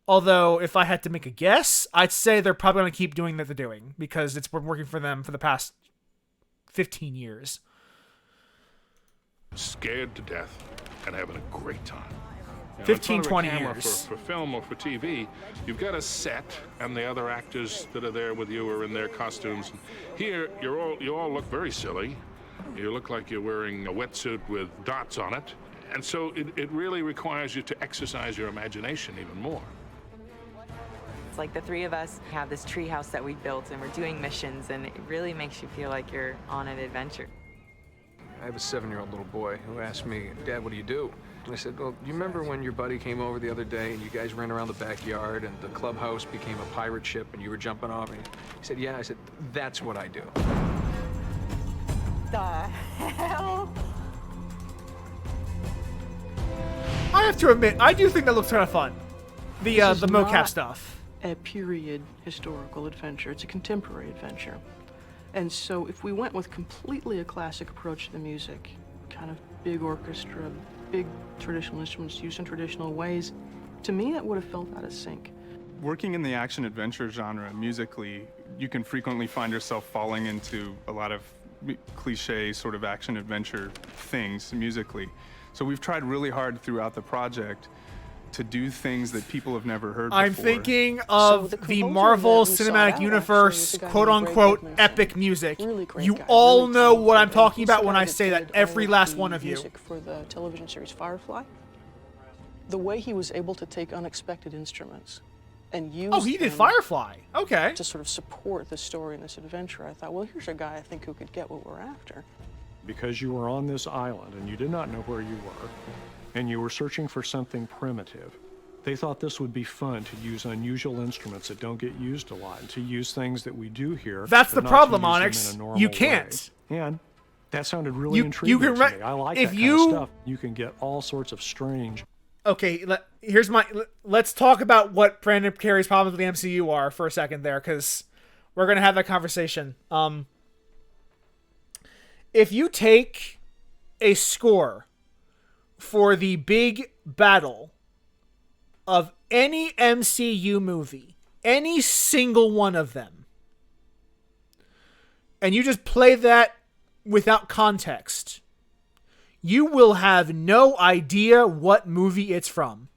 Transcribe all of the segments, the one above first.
Although, if I had to make a guess, I'd say they're probably going to keep doing what they're doing because it's been working for them for the past 15 years. Scared to death and having a great time. 15, 20 camera years. For film or for TV, you've got a set, and the other actors that are there with you are in their costumes. Here, you all look very silly. You look like you're wearing a wetsuit with dots on it. And so it really requires you to exercise your imagination even more. It's like the three of us have this treehouse that we built, and we're doing missions, and it really makes you feel like you're on an adventure. I have a 7-year-old little boy who asked me, Dad, what do you do? And I said, well, do you remember when your buddy came over the other day and you guys ran around the backyard and the clubhouse became a pirate ship and you were jumping off? And he said, yeah. I said, that's what I do. The hell? I have to admit, I do think that looks kind of fun. The mocap not stuff. A period historical adventure. It's a contemporary adventure. And so if we went with completely a classic approach to the music, kind of big orchestra, big traditional instruments used in traditional ways, to me that would have felt out of sync. Working in the action-adventure genre musically, you can frequently find yourself falling into a lot of cliche sort of action-adventure things musically. So we've tried really hard throughout the project to do things that people have never heard before. I'm thinking of the Marvel Cinematic Universe, quote-unquote, epic music. You all know what I'm talking about when I say that, every last one of you. Music for the television series Firefly. The way he was able to take unexpected instruments and use Oh, he did them Firefly. Okay. to sort of support the story in this adventure. I thought, well, here's a guy I think who could get what we're after. Because you were on this island and you did not know where you were, and you were searching for something primitive. They thought this would be fun to use unusual instruments that don't get used a lot, and to use things that we do here. That's but the not problem, to use them Onyx. in a normal You can't. way. And that sounded really You intriguing can to me. I like if that you kind of stuff. You can get all sorts of strange. Okay, let's talk about what Brandon Carey's problems with the MCU are for a second there, because we're gonna have that conversation. If you take a score for the big battle of any MCU movie, any single one of them, and you just play that without context, you will have no idea what movie it's from.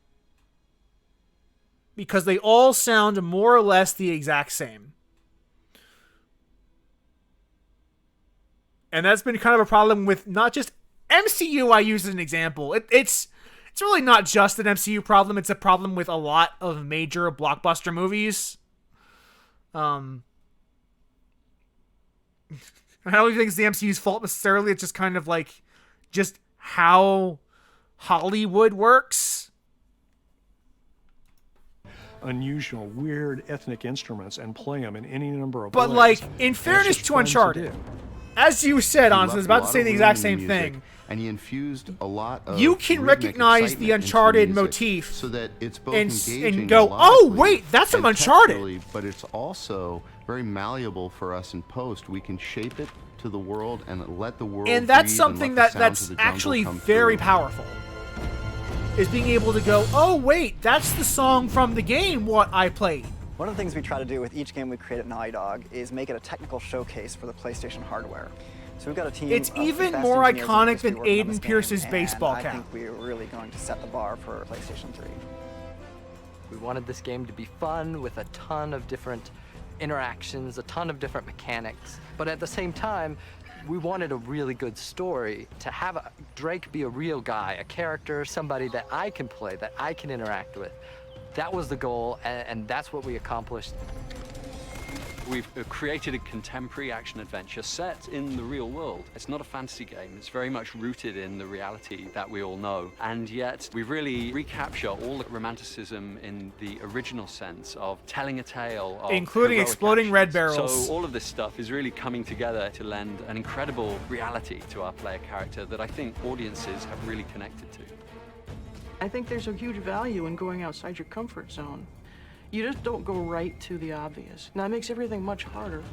Because they all sound more or less the exact same. And that's been kind of a problem with not just MCU. I use as an example. It's really not just an MCU problem. It's a problem with a lot of major blockbuster movies. I don't even think it's the MCU's fault necessarily. It's just kind of like just how Hollywood works. Unusual, weird ethnic instruments and play them in any number of But ways. like, in And it's fairness just to fun Uncharted, do. as you said, He Hans, I was left about a to lot say of the room exact in same music, thing. and he infused a lot of You can rhythmic recognize excitement the into Uncharted music motif so that it's both and engaging go, oh, melodically wait, that's from and Uncharted. texturally, but it's also very malleable for us in post. We can shape it to the world and let the world And that's breathe something and let the sounds that's of the jungle actually come very through. powerful. Is being able to go, oh, wait, that's the song from the game what I played. One of the things we try to do with each game we create at Naughty Dog is make it a technical showcase for the PlayStation hardware. So we've got a team It's of even best more engineers in the iconic industry than working on this Aiden Pierce's game, baseball and cap. I think we're really going to set the bar for PlayStation 3. We wanted this game to be fun with a ton of different interactions, a ton of different mechanics, but at the same time, we wanted a really good story, to have Drake be a real guy, a character, somebody that I can play, that I can interact with. That was the goal, and that's what we accomplished. We've created a contemporary action adventure set in the real world. It's not a fantasy game. It's very much rooted in the reality that we all know. And yet, we really recapture all the romanticism in the original sense of telling a tale of Including heroic exploding actions. red barrels. So all of this stuff is really coming together to lend an incredible reality to our player character that I think audiences have really connected to. I think there's a huge value in going outside your comfort zone. You just don't go right to the obvious. Now, it makes everything much harder,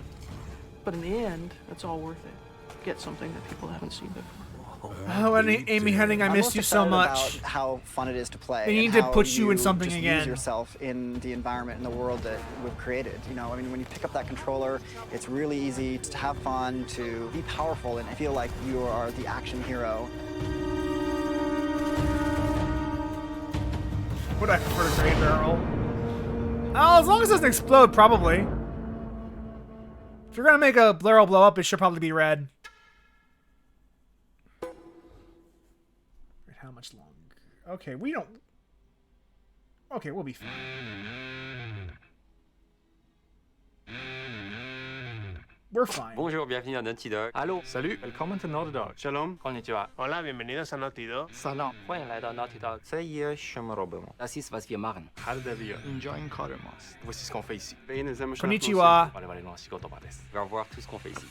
but in the end, it's all worth it. Get something that people haven't seen before. Oh, and Amy Henning, I I'm missed most you so excited much. about how fun it is to play. They need and to how put you in something just again. Lose yourself in the environment and the world that we've created. You know, I mean, when you pick up that controller, it's really easy to have fun, to be powerful, and feel like you are the action hero. Would I prefer a gray barrel? Oh, as long as it doesn't explode, probably. If you're gonna make a barrel blow up, it should probably be red. Wait, how much longer? Okay, we don't... Okay, we'll be fine. We're fine. Bonjour, bienvenue à Naughty Dog. Allô. Salut, willkommen to Naughty Dog. Shalom. Konnichiwa. Hola, bienvenidos a Naughty Dog. Salam. 欢迎来到 Naughty Dog. Це є, що ми робимо. Das ist, was wir machen. Enjoying Cottermoss. Voici ce qu'on fait ici. Konnichiwa. 我々の仕事場です. On va voir tout ce qu'on fait ici.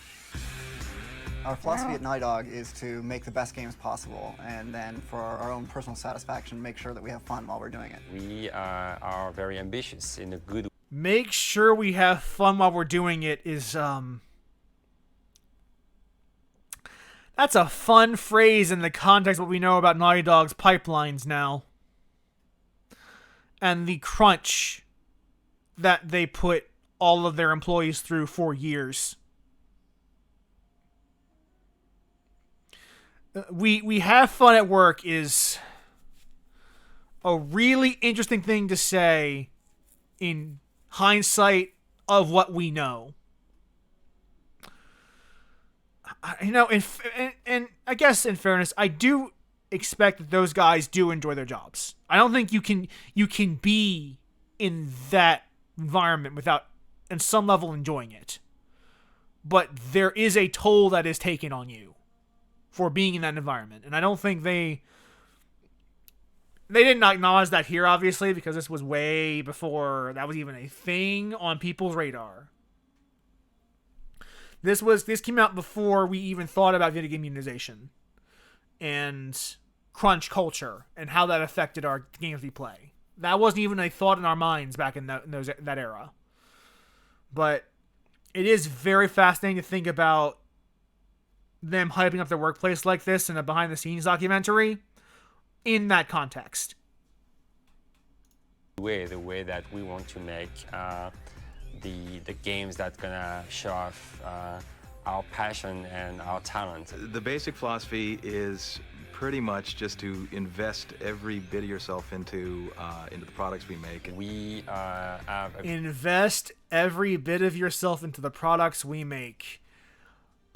Our philosophy at Naughty Dog is to make the best games possible, and then for our own personal satisfaction, make sure that we have fun while we're doing it. We are very ambitious in a good way. Make sure we have fun while we're doing it is, That's a fun phrase in the context of what we know about Naughty Dog's pipelines now. And the crunch that they put all of their employees through for years. We have fun at work is a really interesting thing to say in hindsight of what we know. You know, and I guess in fairness, I do expect that those guys do enjoy their jobs. I don't think you can be in that environment without, in some level, enjoying it. But there is a toll that is taken on you for being in that environment, and I don't think they didn't acknowledge that here, obviously, because this was way before that was even a thing on people's radar. This came out before we even thought about video game unionization and crunch culture and how that affected our games we play. That wasn't even a thought in our minds back in that era. But it is very fascinating to think about them hyping up their workplace like this in a behind-the-scenes documentary in that context. The way that we want to make the games that's gonna show off our passion and our talent. The basic philosophy is pretty much just to invest every bit of yourself into the products we make. We have invest every bit of yourself into the products we make.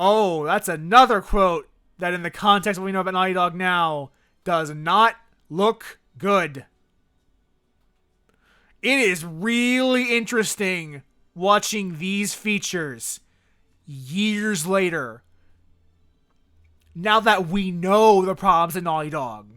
Oh, that's another quote that in the context of what we know about Naughty Dog now does not look good. It is really interesting watching these features years later, now that we know the problems in Naughty Dog.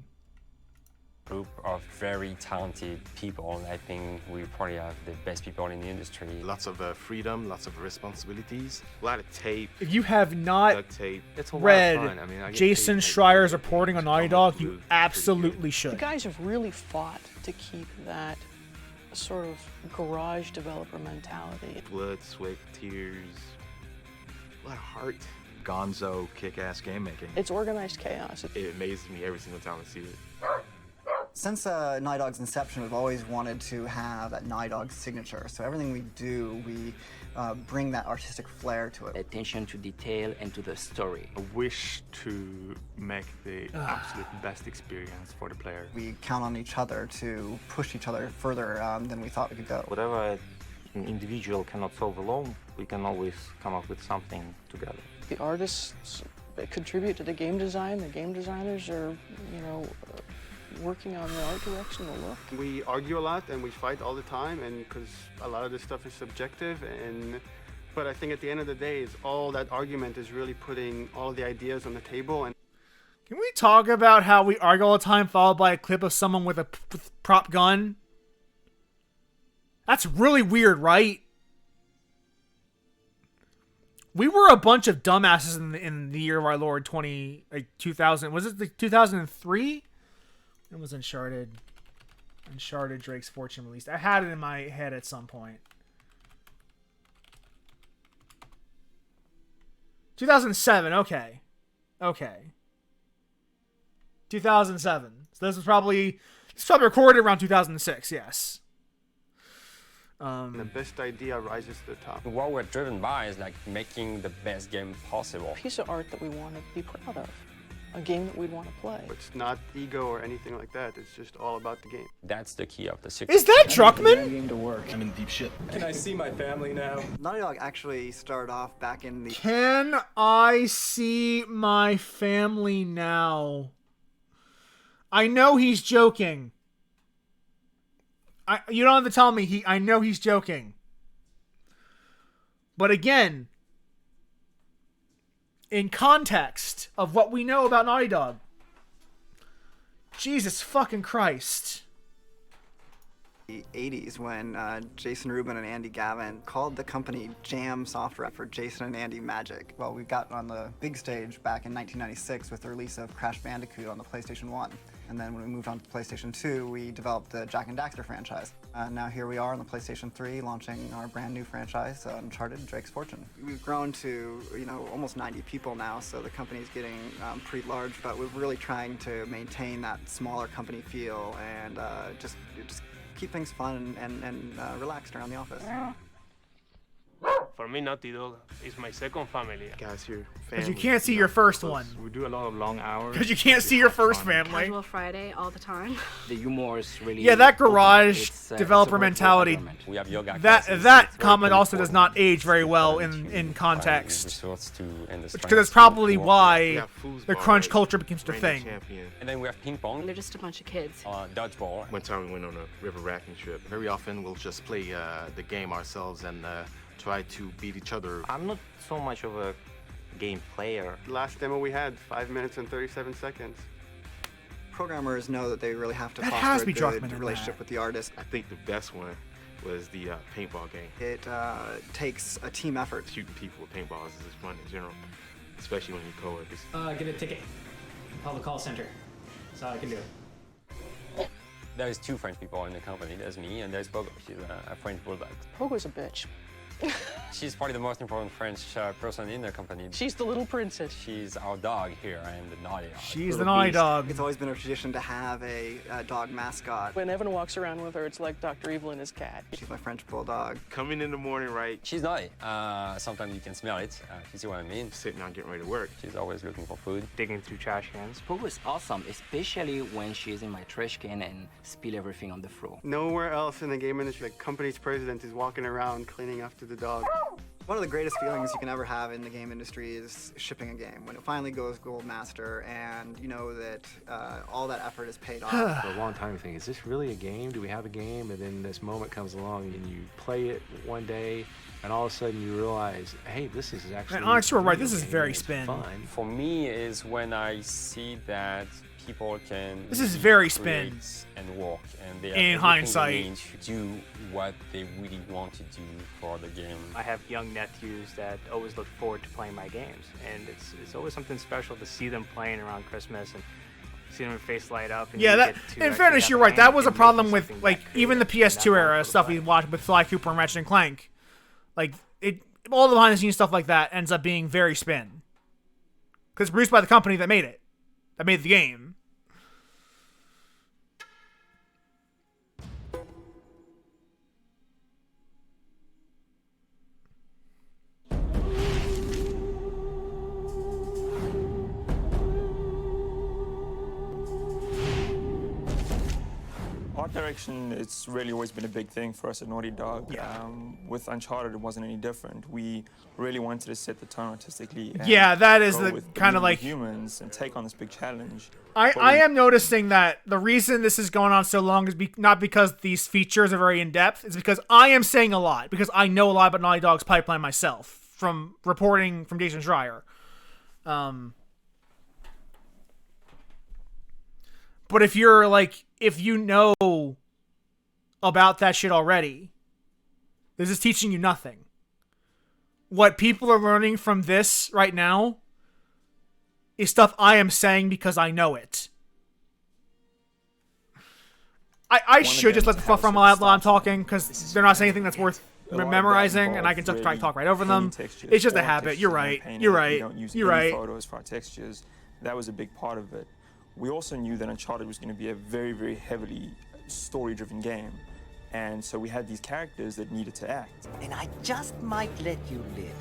Group of very talented people, and I think we probably have the best people in the industry. Lots of freedom, lots of responsibilities, a lot of tape. If you have not duct tape. It's a lot read of fun. I mean, I get Jason paid Schreier's reporting on Naughty Dog, you absolutely The should. guys have really fought to keep that sort of garage developer mentality. Blood, sweat, tears, a lot of heart. Gonzo kick-ass game making. It's organized chaos. It amazes me every single time I see it. Since Naughty Dog's inception, we've always wanted to have that Naughty Dog signature. So everything we do, we bring that artistic flair to it. Attention to detail and to the story. I wish to make the absolute best experience for the player. We count on each other to push each other further than we thought we could go. Whatever an individual cannot solve alone, we can always come up with something together. The artists contribute to the game design. The game designers are, working on the art direction, the look. We argue a lot and we fight all the time, and because a lot of this stuff is subjective, but I think at the end of the day, all that argument is really putting all the ideas on the table. And can we talk about how we argue all the time, followed by a clip of someone with a prop gun? That's really weird, right? We were a bunch of dumbasses in the year of our Lord 2000. Was it the 2003? It was Uncharted. Uncharted Drake's Fortune released. I had it in my head at some point. 2007, okay. Okay. 2007. So this was probably recorded around 2006. Yes. The best idea rises to the top. What we're driven by is like making the best game possible. A piece of art that we want to be proud of. A game that we'd want to play. It's not ego or anything like that. It's just all about the game. That's the key of the success. Is that Druckmann? Game to work. I'm in deep shit. Can I see my family now? Naughty Dog actually started off back in the... Can I see my family now? I know he's joking. You don't have to tell me. I know he's joking. But again, in context of what we know about Naughty Dog, Jesus fucking Christ. The 80s when Jason Rubin and Andy Gavin called the company Jam Software for Jason and Andy Magic. Well, we got on the big stage back in 1996 with the release of Crash Bandicoot on the PlayStation 1. And then when we moved on to PlayStation 2, we developed the Jak and Daxter franchise. Now here we are on the PlayStation 3, launching our brand new franchise, Uncharted: Drake's Fortune. We've grown to, almost 90 people now, so the company's getting pretty large, but we're really trying to maintain that smaller company feel and just keep things fun and relaxed around the office. For me, Naughty Dog is my second family. Guys here, because you can't see your first one. We do a lot of long hours. Because you can't see your first family. Casual Friday all the time. The humor is really... Yeah, that garage developer mentality, We have yoga that comment also does not age very well in context. Because that's probably why the crunch culture became such a thing. And then we have ping pong. They're just a bunch of kids. Dodgeball. One time we went on a river rafting trip. Very often we'll just play the game ourselves and try to beat each other. I'm not so much of a game player. Last demo we had, 5 minutes and 37 seconds. Programmers know that they really have to That has foster to be a good Druckmann in relationship that. with the artist. I think the best one was the paintball game. It takes a team effort. Shooting people with paintballs is just fun in general, especially when you're coworkers. Get a ticket. Call the call center. That's all I can do. There's two French people in the company. There's me and there's Pogo. She's a French bulldog. Pogo's a bitch. She's probably the most important French person in the company. She's the little princess. She's our dog here and the Naughty Dog. She's the Naughty Dog. It's always been a tradition to have a dog mascot. When Evan walks around with her, it's like Dr. Evil and his cat. She's my French bulldog. Coming in the morning, right? She's naughty. Sometimes you can smell it, if you see what I mean. Sitting down getting ready to work. She's always looking for food. Digging through trash cans. Pogo is awesome, especially when she's in my trash can and spill everything on the floor. Nowhere else in the game industry, the company's president is walking around cleaning after the dog. One of the greatest feelings you can ever have in the game industry is shipping a game. When it finally goes Gold Master and you know that all that effort is paid off. For a long time, you think, is this really a game? Do we have a game? And then this moment comes along and you play it one day and all of a sudden you realize, hey, this is actually... Man, honestly, we're right. This is game very and it's spin. fun. For me is when I see that people can... This is very spin. create and work and they have In everything hindsight. they need to do what they really want to do for the game. I have young nephews that always look forward to playing my games, and it's always something special to see them playing around Christmas and see their face light up. And Yeah, you that. get to In actually fairness, have you're a right. hand That was in a problem making with something like that even the creative, PS2 and that era fun stuff to we play. watched with Sly Cooper and Ratchet and Clank. Like all the behind the scenes stuff like that ends up being very spin. Because it's produced by the company that made it, that made the game. Art direction, it's really always been a big thing for us at Naughty Dog. Yeah. With Uncharted, it wasn't any different. We really wanted to set the tone artistically. And Yeah, that is go the with kind of believing like- humans and take on this big challenge. I am noticing that the reason this is going on so long is not because these features are very in-depth. It's because I am saying a lot, because I know a lot about Naughty Dog's pipeline myself from reporting from Jason Schreier. But if you're like, if you know about that shit already, this is teaching you nothing. What people are learning from this right now is stuff I am saying because I know it. I should just let the fuck run while I'm talking, because they're not saying anything that's worth memorizing, and I can just try to talk right over them. It's just a habit. You're right. You're right. We don't use You're any right. photos for our textures. That was a big part of it. we also knew that Uncharted was going to be a very, very heavily story-driven game. And so we had these characters that needed to act. And I just might let you live.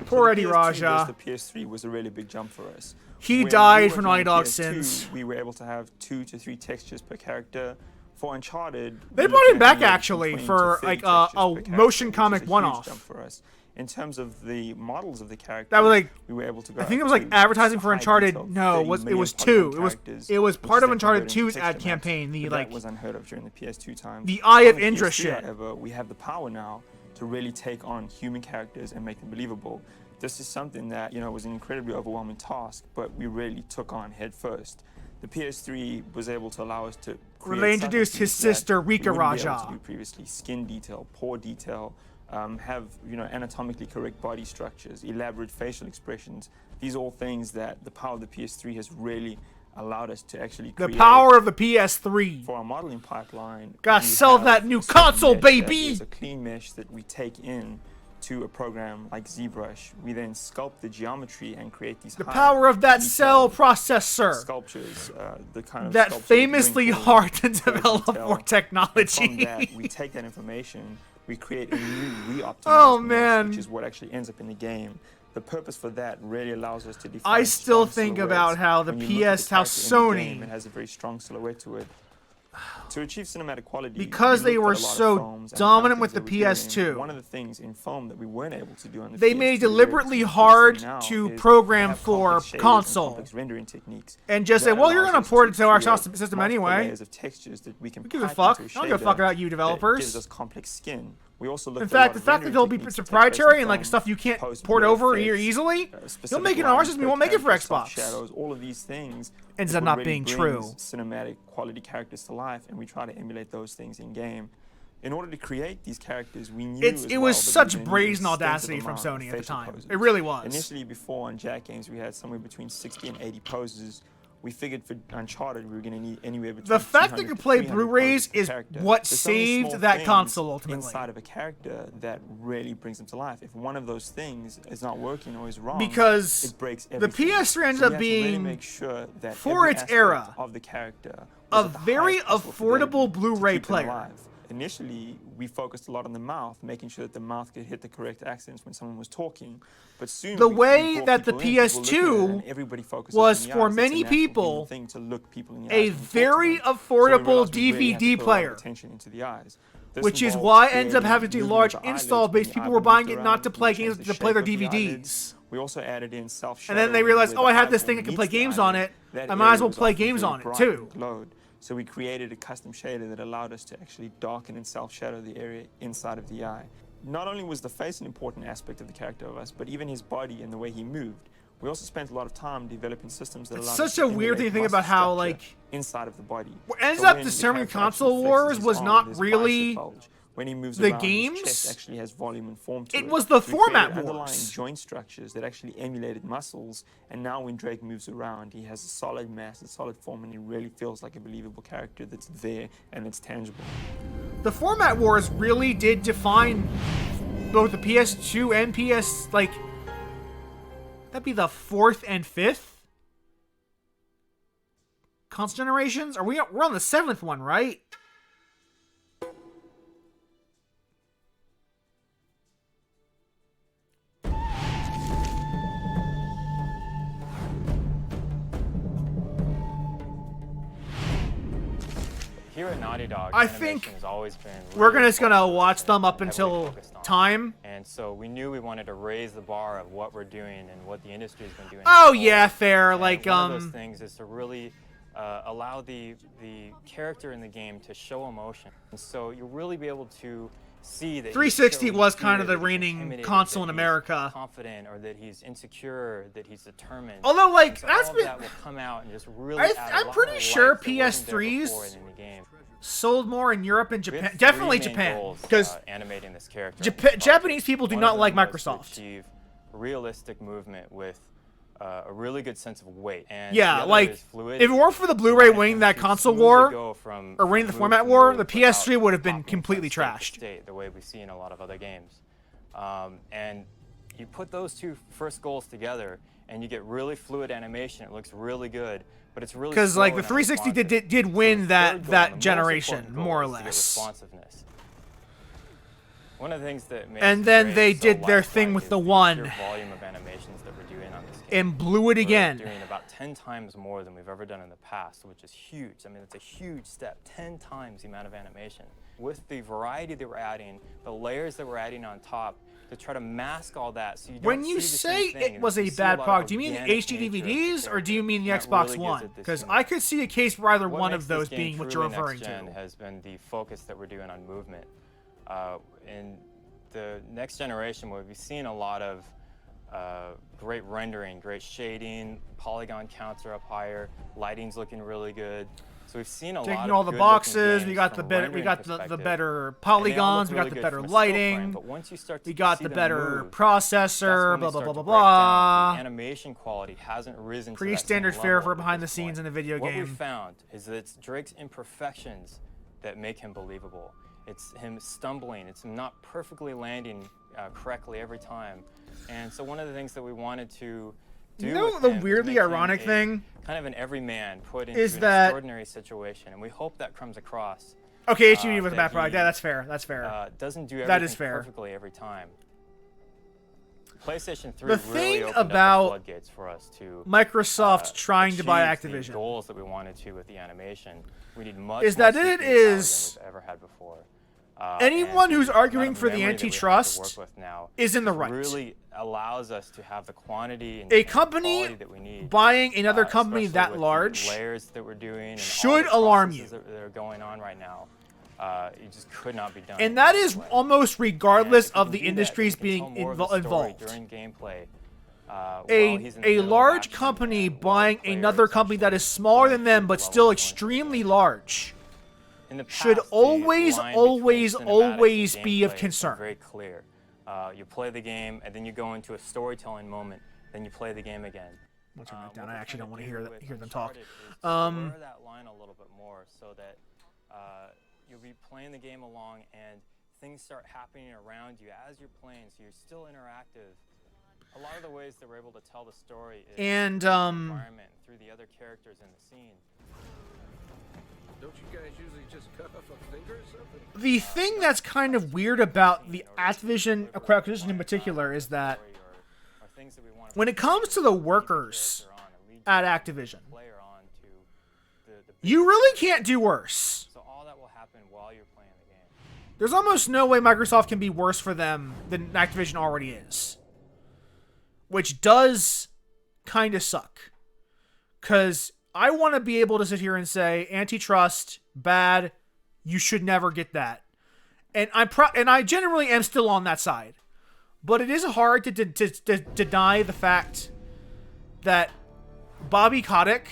Poor So Eddie the PS2 Raja. versus the PS3 was a really big jump for us. He When died we for worked Naughty on the Dog's PS2, sins. We were able to have 2 to 3 textures per character. For Uncharted, They we're brought looking him at back anywhere actually between 20 for to 30 like textures a per character, motion which is comic a huge one-off. jump for us. In terms of the models of the characters, That was like, we were able to go I think it up was like to advertising for high Uncharted. detail, No, 30 it was million 2. polygon characters, It was which part of then Uncharted converted into 2's ad texture maps, campaign. The but like that was unheard of during the PS2 times. the Eye of On the Indra PS3, shit. However, we have the power now to really take on human characters and make them believable. This is something that was an incredibly overwhelming task, but we really took on head first. The PS3 was able to allow us to create They introduced his subtleties sister that we Rika wouldn't be able Raja. to do previously. Skin detail, pore detail, have anatomically correct body structures, elaborate facial expressions. These are all things that the power of the PS3 has really allowed us to actually The create. power of the PS3. For our modeling pipeline, Gotta we sell have that new a certain console, mesh that baby! is a clean mesh that we take in to a program like ZBrush. We then sculpt the geometry and create these The high power of that detail cell processor. sculptures, the kind of That sculpture with famously wrinkles, hard to pore develop detail. for And technology. from that, we take that information, we create a new re-optimized Oh, mesh, man. which is what actually ends up in the game. The purpose for that really allows us to define I still strong think silhouettes. about how the When you look at PS, the how character in the game, Sony, it has a very strong silhouette to it. To achieve cinematic quality, because we they looked were at a lot of so films and dominant found with things the that were doing. PS2. One of the things in film that we weren't able to do on the they PS2 made it that we're deliberately able to hard do now to is program have for complex shaders and console. complex rendering techniques. And just say, That well, you're allows gonna us port it to our create system multiple anyway. layers of textures that we can Who gives a pipe fuck? into I don't give a fuck shader about you that developers. gives us complex skin. We also looked In at a lot fact, the of fact that rendering it'll be techniques that take proprietary place in and like film, stuff you can't post port over VFX, here easily, you'll specific make it in our lines system, per you won't make it for character, soft Xbox. shadows, all of these things Ends that up would not really being bring true. cinematic quality characters to life, and we try to emulate those things in game. In order to create these characters, we knew It as was well that such we were gonna need brazen an audacity extensive from amount of Sony at the facial time. poses. It really was. Initially, before on Jack games, we had somewhere between 60 and 80 poses. We figured for Uncharted, we were going to need anywhere between The fact that 200 you can to play 300 Blu-rays poses per is character. what There's so many saved small that things console ultimately. inside of a character that really brings them to life. If one of those things is not working or is wrong, Because it breaks the everything. PS3 ended So up we had to really being, make sure that for every its aspect era, of the character a was at the very highest possible fidelity affordable to Blu-ray keep them player. alive. Initially, we focused a lot on the mouth, making sure that the mouth could hit the correct accents when someone was talking. But soon, The we way brought that the people in, people looked at it, PS2 and everybody focuses was in the for eyes. It's a many natural human people thing to look people in the a eyes when you talk to very them. So we affordable realized we really had to DVD put a lot of player. attention into the eyes. This Which is involved why it ends up creating having a movement large of the eyelids install when base. the People eyelid were buying moved it not around, to we play changed games, the to play their shape of the DVDs. eyelids. We also added in self-shadowing. And then they realized, where oh, I the have this eyeball thing that can meets play the games on eyelid. it. That I might as area well was play often games very on it bright too. and glowed. So we created a custom shader that allowed us to actually darken and self-shadow the area inside of the eye. Not only was the face an important aspect of the character of us, but even his body and the way he moved. We also spent a lot of time developing systems that It's allowed such us to a weird thing to emulate think about muscle how, structure like, inside of the body. what ends So up when the determining character actually Console flexes Wars his was arm, not his really bicep bulge. When he moves the around, games. his chest actually has volume and form to it. It was the We created format underlying wars. joint structures that actually emulated muscles, and now when Drake moves around, he has a solid mass, a solid form, and he really feels like a believable character that's there and that's tangible. The format wars really did define both the PS2 and PS, like, that'd be the 4th and 5th console generations. We're on the 7th one, right? Here at Naughty Dog, I animation think has always been we're really just gonna focused watch them up and until heavily focused on. time. And so we knew we wanted to raise the bar of what we're doing and what the industry has been doing. Oh yeah, fair. And Like one of those things is to really allow the character in the game to show emotion, and so you'll really be able to see that 360 he's showing was kind of fear, the that he's reigning intimidated, console that in he's America. confident, or that he's insecure, that he's determined. Although, like, And so that's all been- of that will come out and just really I- add a I'm lot pretty more sure life that wasn't there before PS3s in the game. sold more in Europe and We Japan. have Definitely three main Japan, goals, because animating this character. Japanese people do One not of like them was to Microsoft. achieve realistic movement with a really good sense of weight. And the Yeah, other like, is if fluidity. it weren't for the Blu-ray winning that to console smoothly war, go from or winning the move format to war, move the PS3 without would have been hopping from completely state to trashed. state, the way we see in a lot of other games. And you put those two first goals together, and you get really fluid animation. It looks really good. but it's really because slow like the and 360 unresponsive. did win that Third goal, that the most generation important goal, more or is to get less. responsiveness. One of the things that makes And then Braid they so did their thing lifelike with is the sheer one volume of animations that we're doing on this game. and blew it We're again. doing about 10 times more than we've ever done in the past, which is huge. I mean, it's a huge step, 10 times the amount of animation. With the variety that we're adding, the layers that we're adding on top, to try to mask all that so you don't When see you the say same thing, it and was you a see bad lot of product, do you mean the organic HD nature of the DVDs or do you mean the that Xbox really gives One? it this Because humor. I could see a case for either What one makes of this those game being what you're truly referring next gen to. has been the focus that we're doing on movement. In the next generation, we've seen a lot of great rendering, great shading, polygon counts are up higher, lighting's looking really good. So we've seen a lot Taking of all the good-looking boxes, we games got the from better, rendering we got the perspective. better And they all polygons, look we got really the good better from a still frame, lighting, but once you start to we got see the them better move, processor, blah that's blah when blah they blah start to break down. blah. The animation quality hasn't risen Pretty to that standard same fare level for at behind the this scenes point. in a video What game. we found is that it's Drake's imperfections that make him believable. It's him stumbling. It's him not perfectly landing correctly every time. And so one of the things that we wanted to do You know with the him is weirdly make him ironic a thing kind of an everyman put into is an that- extraordinary situation, and we hope that comes across. Okay, HDD was a that bad product. he, Yeah, that's fair. That's fair. Doesn't do That everything is fair. perfectly every time. PlayStation 3 The really thing opened up about the floodgates for us to Microsoft trying to buy achieve the Activision goals that we wanted to with the animation. We need much is more that it CPU is power than we've ever had before. anyone and who's the arguing amount of for the memory that we have to antitrust work with now is in the just right. Really allows us to have the quantity and A and company quality that we need. buying another company Especially that with large the layers that we're doing and should all the alarm processes that are going on right now. It just could not be done. And that is almost regardless And if we of can the do that, industries then we being can tell more of the story involved. during gameplay. A large company buying another company that is smaller than them but still extremely large should always be of concern. Very clear. You play the game and then you go into a storytelling moment, then you play the game again. I'll turn that down. I actually don't want to hear them talk. Blur that line a little bit more so that you'll be playing the game along and things start happening around you as you're playing, so you're still interactive. A lot of the ways that we're able to tell the story is And, through the environment, through the other characters in the scene. Don't you guys usually just cut off a finger or something? The thing that's kind of weird about the Activision acquisition in particular is that when it comes to the workers at Activision, you really can't do worse. So all that will happen while you're playing the game. There's almost no way Microsoft can be worse for them than Activision already is. Which does kind of suck. Because I want to be able to sit here and say, antitrust, bad, you should never get that. And I generally am still on that side. But it is hard to deny the fact that Bobby Kotick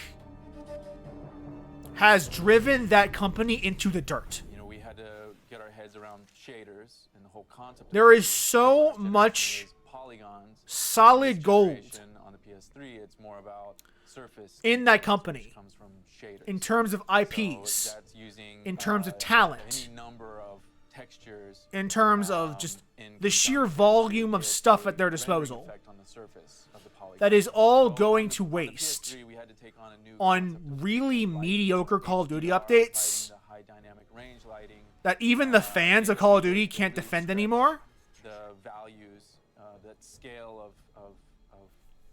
has driven that company into the dirt. You know, we had to get our heads around shaders and the whole concept. There is so much polygons, solid gold on the PS3. It's more about surface in that company comes from shaders. in terms of IPs, So that's using, in terms of talent, any number of textures, in terms of just the sheer volume of stuff at their disposal. on the surface of the polygon. That is all going to waste on really mediocre Call of Duty updates high dynamic range lighting, that even the fans of Call of Duty can't defend anymore. the values, that scale of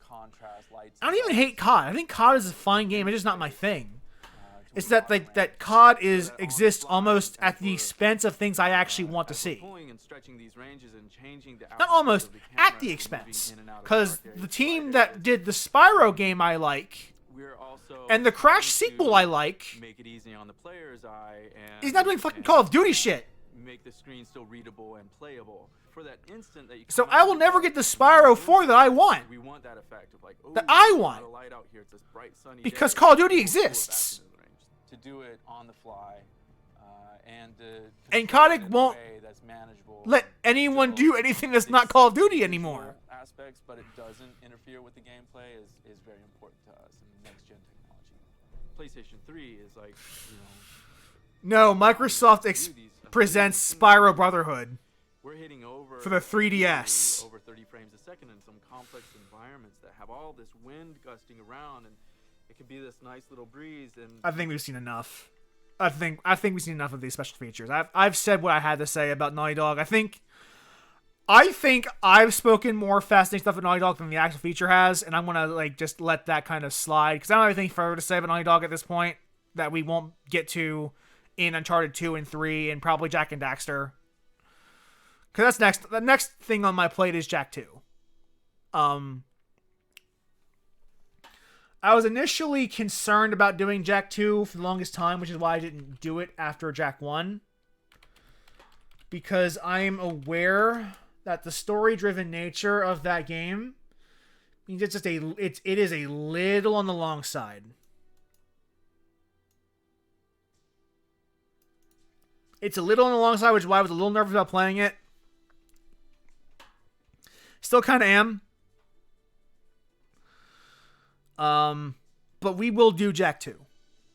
contrast lights. I don't even hate COD. I think COD is a fine game. It's just not my thing. It's that that COD exists almost at the expense of things I actually want to see. Not almost, at the expense. Because the team that did the Spyro game I like, and the Crash sequel I like, Make it easy on the player's eye and he's not doing fucking Call of Duty shit. Make the screen still readable and playable. For that instant that you So I will never get the Spyro 4 that I want. we want that effect of like, That I want. a light out here, it's this bright sunny Because day. Call of Duty exists. To do it on the fly and And Kotick won't let anyone do anything that's not Call of Duty anymore. aspects, but it doesn't interfere with the gameplay is very important to us in next gen technology. PlayStation 3 is like, you know, No, Microsoft presents Spyro Brotherhood we're hitting over for the 3DS. over 30 frames a second in some complex environments that have all this wind gusting around, and it could be this nice little breeze. And I think we've seen enough. I think we've seen enough of these special features. I've said what I had to say about Naughty Dog. I think I've spoken more fascinating stuff about Naughty Dog than the actual feature has, and I'm gonna like just let that kind of slide because I don't have anything further to say about Naughty Dog at this point that we won't get to in Uncharted 2 and 3 and probably Jack and Daxter. Because that's next. The next thing on my plate is Jak 2. I was initially concerned about doing Jak 2 for the longest time, which is why I didn't do it after Jak 1. Because I'm aware that the story-driven nature of that game means it's just it is a little on the long side. It's a little on the long side, which is why I was a little nervous about playing it. Still kind of am. But we will do Jak 2.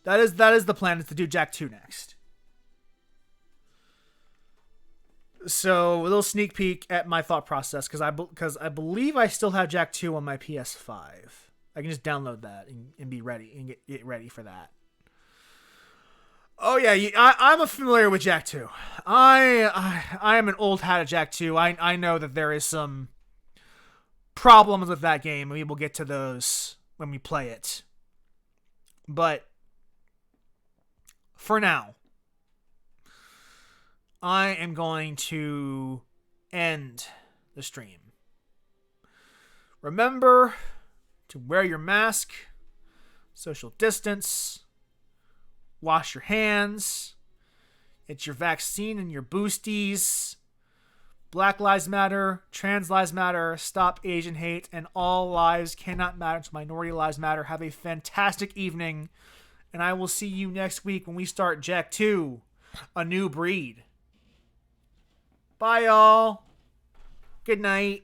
That is the plan, is to do Jak 2 next. So a little sneak peek at my thought process, because I believe I still have Jak 2 on my PS5. I can just download that and be ready and get ready for that. Oh yeah, I'm familiar with Jak 2. I am an old hat at Jak 2. I know that there is some problems with that game, and we will get to those when we play it. But for now, I am going to end the stream. Remember to wear your mask, social distance, wash your hands, get your vaccine and your boosties. Black Lives Matter, Trans Lives Matter, Stop Asian Hate, and all lives cannot matter until minority lives matter. Have a fantastic evening, and I will see you next week when we start Jak 2, A New Breed. Bye, y'all. Good night.